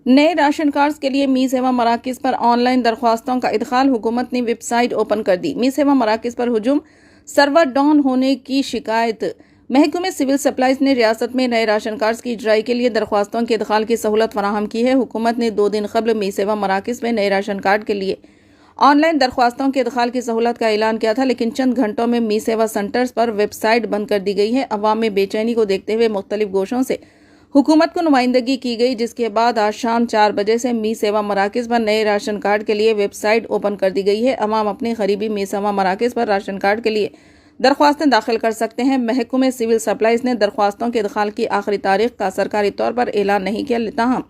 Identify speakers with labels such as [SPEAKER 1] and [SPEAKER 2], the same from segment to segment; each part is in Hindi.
[SPEAKER 1] नए राशन कार्ड के लिए मी सेवा मराकज़ पर ऑनलाइन दरख्वास्तों का इदखाल। हुकूमत ने वेबसाइट ओपन कर दी। मी सेवा मराकज़ पर हुजूम, सर्वर डाउन होने की शिकायत। महकमे सिविल सप्लाईज ने रियासत में नए राशन कार्ड की इजराई के लिए दरख्वास्तों के इदखाल की सहूलत फराहम की है। हुकूमत ने 2 दिन कबल मी सेवा मराकज़ में नए राशन कार्ड के लिए ऑनलाइन दरख्वास्तों के इदखाल की सहूलत का ऐलान किया था, लेकिन चंद घंटों में मी सेवा सेंटर्स पर वेबसाइट बंद कर दी गई है। अवाम में बेचैनी को देखते हुए मुख्तलिफ गोशों से हुकूमत को नुमाइंदगी की गई, जिसके बाद आज शाम 4 बजे से मी सेवा मराकज़ पर नए राशन कार्ड के लिए वेबसाइट ओपन कर दी गई है। अवाम अपने करीबी मी सेवा मराकज़ पर राशन कार्ड के लिए दरख्वास्तें दाखिल कर सकते हैं। महकमे सिविल सप्लाईज ने दरख्वास्तों के इदखाल की आखिरी तारीख का सरकारी तौर पर ऐलान नहीं किया, ताहम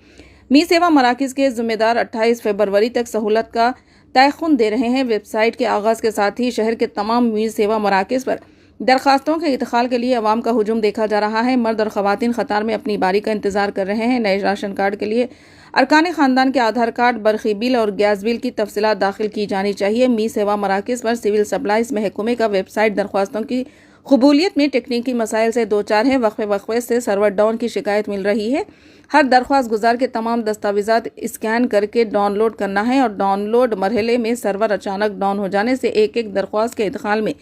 [SPEAKER 1] मी सेवा मराकज़ के जिम्मेदार 28 फरवरी तक सहूलत का तयखुन दे रहे हैं। वेबसाइट के आगाज़ के साथ ही शहर के तमाम मी सेवा मराकज़ पर दरख्वास्तों के इदखाल के लिए अवाम का हुजूम देखा जा रहा है। मर्द और ख़वातीन क़तार में अपनी बारी का इंतजार कर रहे हैं। नए राशन कार्ड के लिए अरकान ख़ानदान के आधार कार्ड, बरक़ी बिल और गैस बिल की तफसीलात दाखिल की जानी चाहिए। मी सेवा मराकज़ पर सिविल सप्लाईज महकमे का वेबसाइट दरख्वास्तों की कबूलियत में टेक्निकी मसाइल से दो चार है। वक्फे से सर्वर डाउन की शिकायत मिल रही है। हर दरख्वास्त गुजार के तमाम दस्तावेजात स्कैन करके डाउनलोड करना है और डाउनलोड मरहले में सर्वर अचानक डाउन हो जाने से एक दरख्वास्त के इदखाल में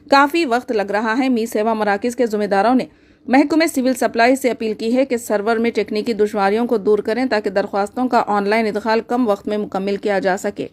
[SPEAKER 1] काफ़ी वक्त लग रहा है। मी सेवा मराकज़ के ज़िम्मेदारों ने महकमे सिविल सप्लाई से अपील की है कि सर्वर में टेक्निकी दुश्वारियों को दूर करें ताकि दरख्वास्तों का ऑनलाइन इदखाल कम वक्त में मुकम्मल किया जा सके।